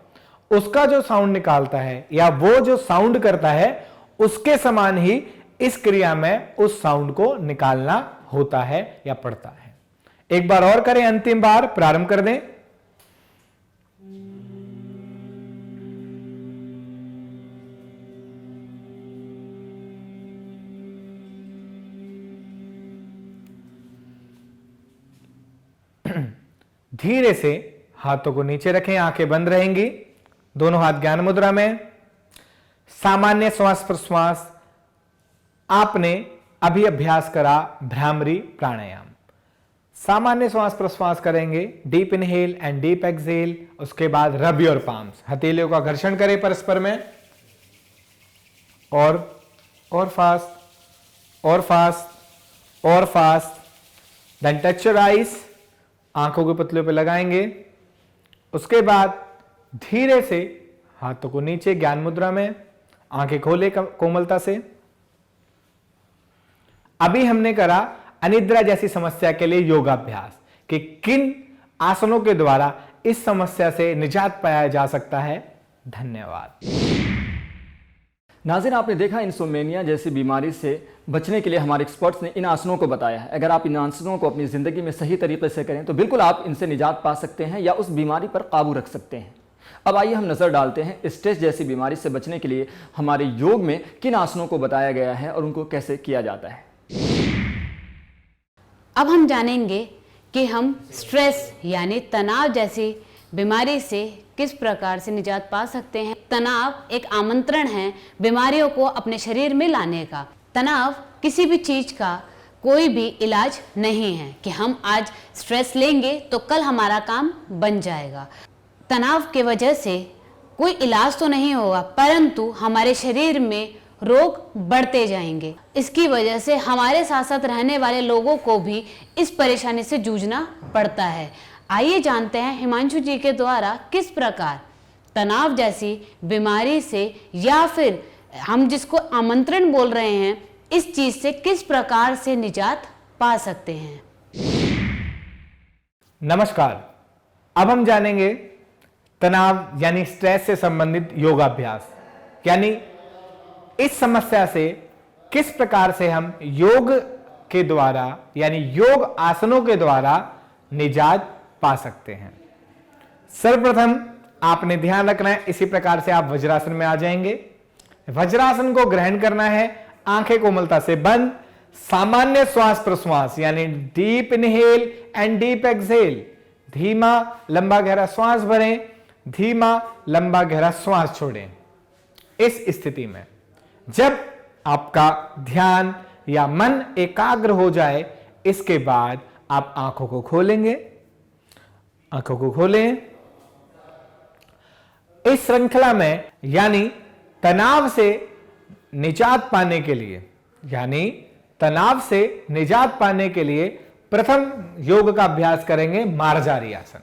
उसका जो साउंड निकालता है या वो जो साउंड करता है उसके समान ही इस क्रिया में उस साउंड को निकालना होता है या पड़ता है। एक बार और करें, अंतिम बार प्रारंभ कर दें। धीरे से हाथों को नीचे रखें, आंखें बंद रहेंगी, दोनों हाथ ज्ञान मुद्रा में। सामान्य श्वास प्रश्वास आपने अभी अभ्यास करा भ्रामरी प्राणायाम। सामान्य श्वास प्रश्वास करेंगे, deep inhale and deep exhale. उसके बाद रब योर पाम्स, हथेलियों का घर्षण करें परस्पर में, और फास्ट और फास्ट और fast. Then touch your eyes, आंखों के पतलों पे लगाएंगे। उसके बाद धीरे से हाथों को नीचे ज्ञान मुद्रा में, आंखें खोले कोमलता से। अभी हमने करा अनिद्रा जैसी समस्या के लिए योगाभ्यास कि किन आसनों के द्वारा इस समस्या से निजात पाया जा सकता है। धन्यवाद। नाज़रीन, आपने देखा इंसोमेनिया जैसी बीमारी से बचने के लिए हमारे एक्सपर्ट्स ने इन आसनों को बताया है। अगर आप इन आसनों को अपनी ज़िंदगी में सही तरीके से करें तो बिल्कुल आप इनसे निजात पा सकते हैं या उस बीमारी पर काबू रख सकते हैं। अब आइए हम नज़र डालते हैं स्ट्रेस जैसी बीमारी से बचने के लिए हमारे योग में किन आसनों को बताया गया है और उनको कैसे किया जाता है। अब हम जानेंगे कि हम स्ट्रेस यानी तनाव जैसी बीमारी से किस प्रकार से निजात पा सकते हैं। तनाव एक आमंत्रण है बीमारियों को अपने शरीर में लाने का। तनाव किसी भी चीज का कोई भी इलाज नहीं है कि हम आज स्ट्रेस लेंगे तो कल हमारा काम बन जाएगा। तनाव के वजह से कोई इलाज तो नहीं होगा, परंतु हमारे शरीर में रोग बढ़ते जाएंगे। इसकी वजह से हमारे साथ साथ रहने वाले लोगों को भी इस परेशानी से जूझना पड़ता है। आइए जानते हैं हिमांशु जी के द्वारा किस प्रकार तनाव जैसी बीमारी से या फिर हम जिसको आमंत्रण बोल रहे हैं इस चीज से किस प्रकार से निजात पा सकते हैं। नमस्कार। अब हम जानेंगे तनाव यानी स्ट्रेस से संबंधित योगाभ्यास, यानी इस समस्या से किस प्रकार से हम योग के द्वारा यानी योग आसनों के द्वारा निजात पा सकते हैं। सर्वप्रथम आपने ध्यान रखना है, इसी प्रकार से आप वज्रासन में आ जाएंगे। वज्रासन को ग्रहण करना है, आंखें कोमलता से बंद, सामान्य श्वास प्रश्वास यानी deep inhale and deep exhale, धीमा लंबा गहरा श्वास भरें, धीमा लंबा गहरा श्वास छोड़ें। इस स्थिति में जब आपका ध्यान या मन एकाग्र हो जाए, इसके बाद आप आंखों को खोलेंगे। आंखों को खोलें। इस श्रृंखला में यानी तनाव से निजात पाने के लिए, यानी तनाव से निजात पाने के लिए प्रथम योग का अभ्यास करेंगे मार्जारी आसन।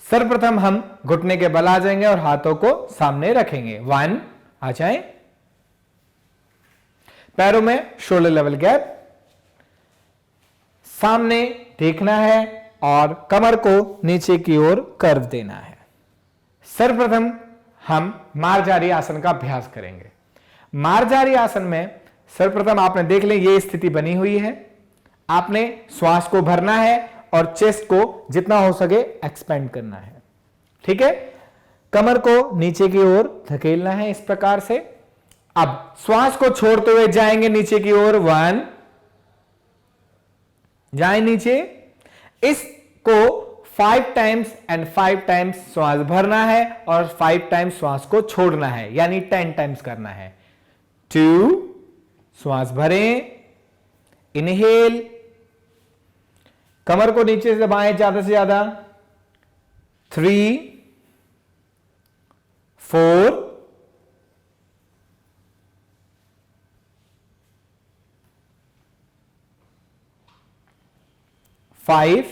सर्वप्रथम हम घुटने के बल आ जाएंगे और हाथों को सामने रखेंगे। 1 आ जाएं, पैरों में शोल्डर लेवल गैप, सामने देखना है और कमर को नीचे की ओर कर्व देना है। सर्वप्रथम हम मार्जारी आसन का अभ्यास करेंगे। मार्जारी आसन में सर्वप्रथम आपने देख लें ये स्थिति बनी हुई है। आपने श्वास को भरना है और चेस्ट को जितना हो सके एक्सपेंड करना है। ठीक है, कमर को नीचे की ओर धकेलना है इस प्रकार से। अब श्वास को छोड़ते हुए जाएंगे नीचे की ओर। 1 जाए नीचे। इसको 5 टाइम्स एंड 5 टाइम्स श्वास भरना है और 5 टाइम्स श्वास को छोड़ना है, यानी 10 टाइम्स करना है। 2 श्वास भरें, इनहेल, कमर को नीचे से दबाएं ज्यादा से ज्यादा। 3 4 5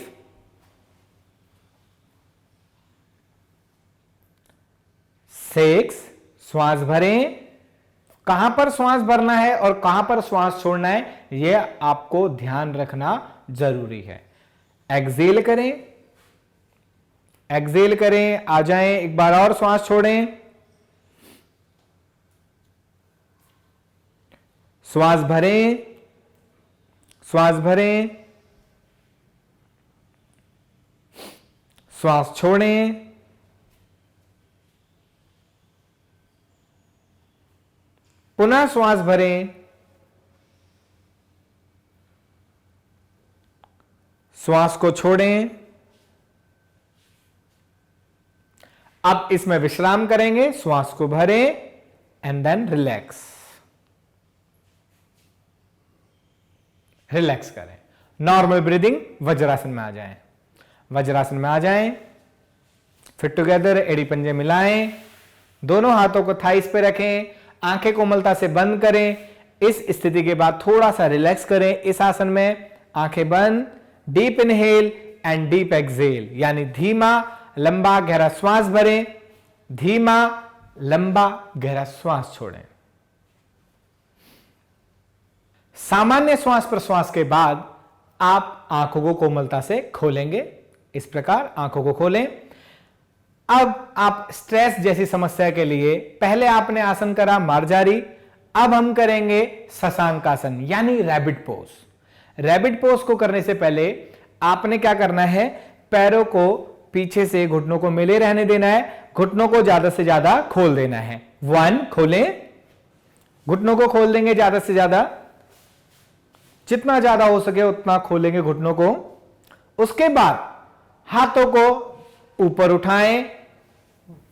6 श्वास भरें। कहां पर श्वास भरना है और कहां पर श्वास छोड़ना है यह आपको ध्यान रखना जरूरी है। एक्सेल करें, एक्सेल करें, आ जाएं, एक बार और श्वास छोड़ें। श्वास भरें, श्वास भरें, श्वास छोड़ें। पुनः श्वास भरें, श्वास को छोड़ें। अब इसमें विश्राम करेंगे, श्वास को भरें एंड देन रिलैक्स, रिलैक्स करें। नॉर्मल ब्रीदिंग, वज्रासन में आ जाएं। वज्रासन में आ जाएं, फिट टुगेदर, एड़ी पंजे मिलाएं, दोनों हाथों को थाइस पे रखें, आंखें कोमलता से बंद करें। इस स्थिति के बाद थोड़ा सा रिलैक्स करें। इस आसन में आंखें बंद, deep inhale and deep exhale, यानी धीमा लंबा गहरा श्वास भरें, धीमा लंबा गहरा श्वास छोड़ें। सामान्य श्वास प्रश्वास के बाद आप आंखों को कोमलता से खोलेंगे। इस प्रकार आंखों को खोलें। अब आप स्ट्रेस जैसी समस्या के लिए पहले आपने आसन करा मार्जारी, अब हम करेंगे शशांकासन यानी रैबिट पोज। रैबिट पोज को करने से पहले आपने क्या करना है, पैरों को पीछे से घुटनों को मिले रहने देना है, घुटनों को ज्यादा से ज्यादा खोल देना है। 1 खोलें, घुटनों को खोल देंगे ज्यादा से ज्यादा, जितना ज्यादा हो सके उतना खोलेंगे घुटनों को। उसके बाद हाथों को ऊपर उठाएं,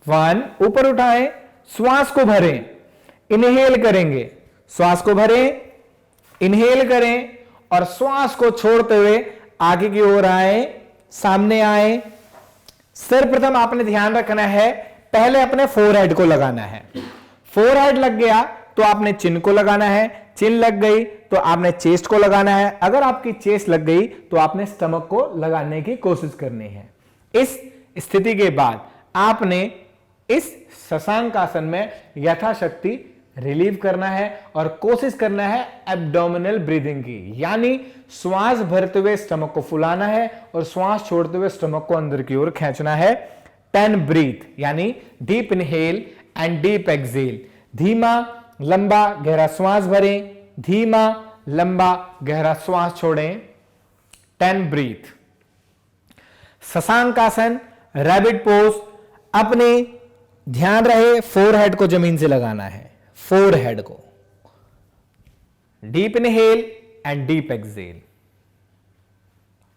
1 ऊपर उठाएं, श्वास को भरें, इनहेल करेंगे, श्वास को भरें, इनहेल करें और श्वास को छोड़ते हुए आगे की ओर आए, सामने आए। सर्वप्रथम आपने ध्यान रखना है, पहले अपने फोरहेड को लगाना है। फोरहेड लग गया तो आपने चिन को लगाना है, चिन लग गई तो आपने चेस्ट को लगाना है, अगर आपकी चेस्ट लग गई तो आपने स्टमक को लगाने की कोशिश करनी है। इस स्थिति के बाद आपने इस शशांक आसन में यथाशक्ति रिलीव करना है और कोशिश करना है एब्डोमिनल ब्रीदिंग की, यानी श्वास भरते हुए स्टमक को फुलाना है और श्वास छोड़ते हुए स्टमक को अंदर की ओर खींचना है। 10 ब्रीथ यानी deep inhale and deep exhale, धीमा लंबा गहरा श्वास भरें, धीमा लंबा गहरा श्वास छोड़ें। 10 ब्रीथ। शशांक आसन, रैबिट पोज, अपने ध्यान रहे फोरहेड को जमीन से लगाना है। फोरहेड को। Deep inhale and deep exhale.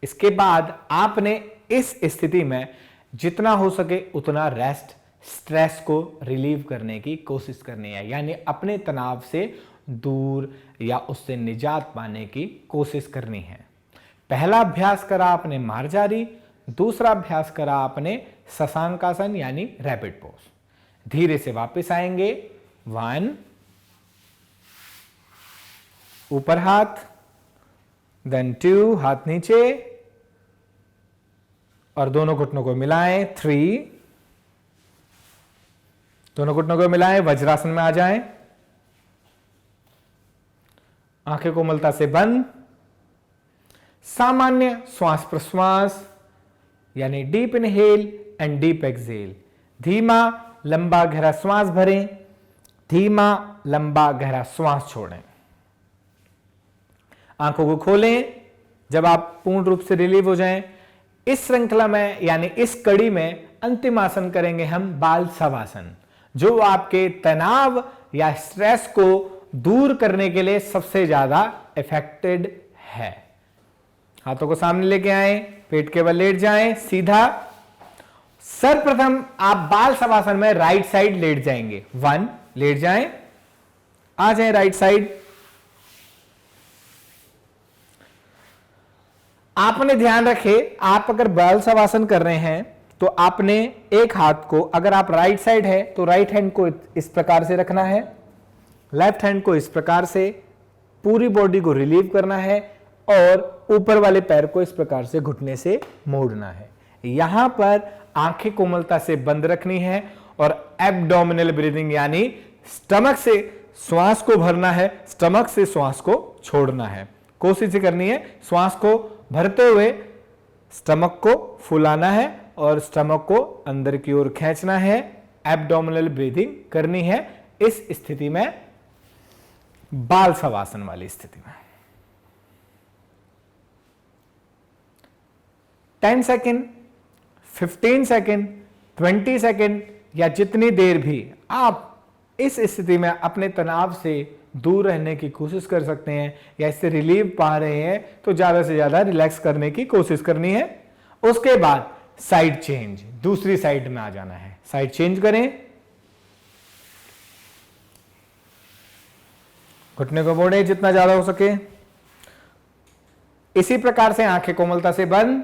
इसके बाद आपने इस स्थिति में जितना हो सके उतना रेस्ट, स्ट्रेस को रिलीव करने की कोशिश करनी है, यानी अपने तनाव से दूर या उससे निजात पाने की कोशिश करनी है। पहला अभ्यास करा आपने मार्जारी, दूसरा अभ्यास करा आपने शशांकासन यानी रैपिड पोज। धीरे से वापस आएंगे। 1, ऊपर हाथ, देन 2, हाथ नीचे और दोनों घुटनों को मिलाएं। 3, दोनों घुटनों को मिलाएं, वज्रासन में आ जाएं। आंखें कोमलता से बंद। सामान्य श्वास प्रश्वास यानी deep inhale and deep exhale. धीमा लंबा गहरा श्वास भरें, धीमा लंबा गहरा श्वास छोड़ें। आंखों को खोलें जब आप पूर्ण रूप से रिलीव हो जाएं। इस श्रृंखला में यानी इस कड़ी में अंतिम आसन करेंगे हम बाल शवासन, जो आपके तनाव या स्ट्रेस को दूर करने के लिए सबसे ज्यादा इफेक्टेड है। हाथों को सामने लेके आए, पेट के बल लेट जाएं सीधा। सर्वप्रथम आप बाल शवासन में राइट साइड लेट जाएंगे। 1, लेट जाएं, आ जाएं राइट साइड। आपने ध्यान रखे, आप अगर बाल शवासन कर रहे हैं तो आपने एक हाथ को, अगर आप राइट साइड है तो राइट हैंड को इस प्रकार से रखना है, लेफ्ट हैंड को इस प्रकार से, पूरी बॉडी को रिलीव करना है और ऊपर वाले पैर को इस प्रकार से घुटने से मोड़ना है। यहां पर आंखें कोमलता से बंद रखनी है और एब्डोमिनल ब्रीदिंग यानी स्टमक से श्वास को भरना है, स्टमक से श्वास को छोड़ना है। कोशिश करनी है श्वास को भरते हुए स्टमक को फुलाना है और स्टमक को अंदर की ओर खींचना है। एब्डोमिनल ब्रीदिंग करनी है इस स्थिति में, बाल शवासन वाली स्थिति में। 10 सेकेंड, 15 सेकेंड, 20 सेकेंड या जितनी देर भी आप इस स्थिति में अपने तनाव से दूर रहने की कोशिश कर सकते हैं या इससे रिलीव पा रहे हैं तो ज्यादा से ज्यादा रिलैक्स करने की कोशिश करनी है। उसके बाद साइड चेंज, दूसरी साइड में आ जाना है। साइड चेंज करें, घुटने को मोड़े जितना ज्यादा हो सके। इसी प्रकार से आंखें कोमलता से बंद,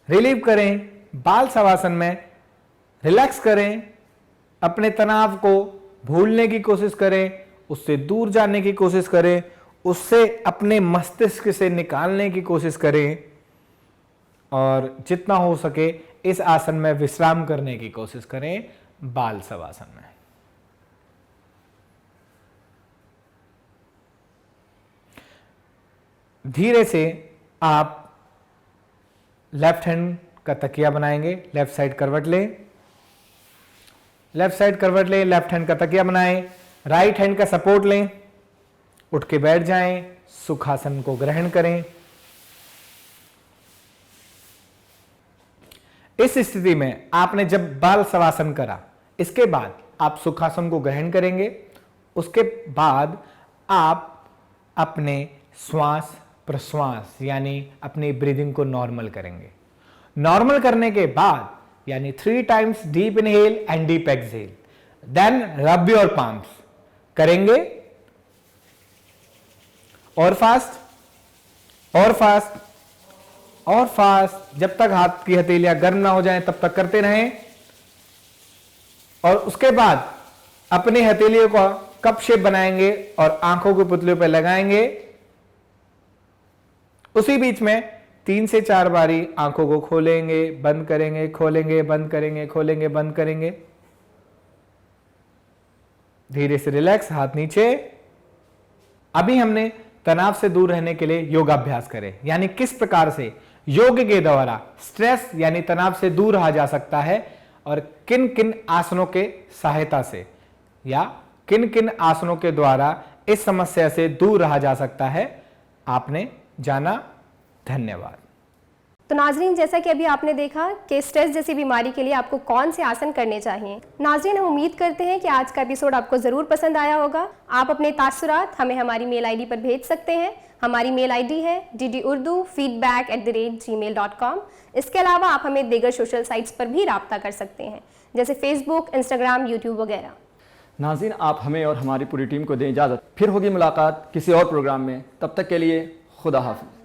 रिलीव करें। बाल शवासन में रिलैक्स करें, अपने तनाव को भूलने की कोशिश करें, उससे दूर जाने की कोशिश करें, उससे अपने मस्तिष्क से निकालने की कोशिश करें और जितना हो सके इस आसन में विश्राम करने की कोशिश करें बाल शवासन में। धीरे से आप लेफ्ट हैंड का तकिया बनाएंगे, लेफ्ट साइड करवट लें, लेफ्ट साइड करवट लें, लेफ्ट हैंड का तकिया बनाएं, राइट हैंड का सपोर्ट लें, उठ के बैठ जाएं, सुखासन को ग्रहण करें। इस स्थिति में आपने जब बाल शवासन करा, इसके बाद आप सुखासन को ग्रहण करेंगे। उसके बाद आप अपने श्वास प्रश्वास यानी अपनी ब्रीदिंग को नॉर्मल करेंगे। नॉर्मल करने के बाद यानी 3 times deep inhale and deep exhale, then rub your palms करेंगे और फास्ट और फास्ट और फास्ट, जब तक हाथ की हथेलियां गर्म ना हो जाएं तब तक करते रहें। और उसके बाद अपनी हथेलियों का कप शेप बनाएंगे और आंखों के पुतलियों पर लगाएंगे। उसी बीच में 3 से 4 बारी आंखों को खोलेंगे, बंद करेंगे, खोलेंगे, बंद करेंगे, खोलेंगे, बंद करेंगे। धीरे से रिलैक्स, हाथ नीचे। अभी हमने तनाव से दूर रहने के लिए योगाभ्यास करे, यानी किस प्रकार से योग के द्वारा स्ट्रेस यानी तनाव से दूर रहा जा सकता है और किन किन आसनों के सहायता से या किन किन आसनों के द्वारा इस समस्या से दूर रहा जा सकता है, आपने जाना। धन्यवाद। तो नाजरीन, जैसा कि अभी आपने देखा कि स्ट्रेस जैसी बीमारी के लिए आपको कौन से आसन करने चाहिए। नाजरीन, हम उम्मीद करते हैं कि आज का एपिसोड आपको ज़रूर पसंद आया होगा। आप अपने तासुरात हमें हमारी मेल आईडी पर भेज सकते हैं। हमारी मेल आईडी है ddurdu@feedback@gmail.com। इसके अलावा आप हमें दीगर सोशल साइट्स पर भी राब्ता कर सकते हैं, जैसे फेसबुक, इंस्टाग्राम, यूट्यूब वगैरह। नाज़रीन, आप हमें और हमारी पूरी टीम को दें इजाज़त। फिर होगी मुलाकात किसी और प्रोग्राम में। तब तक के लिए खुदा हाफ़िज़।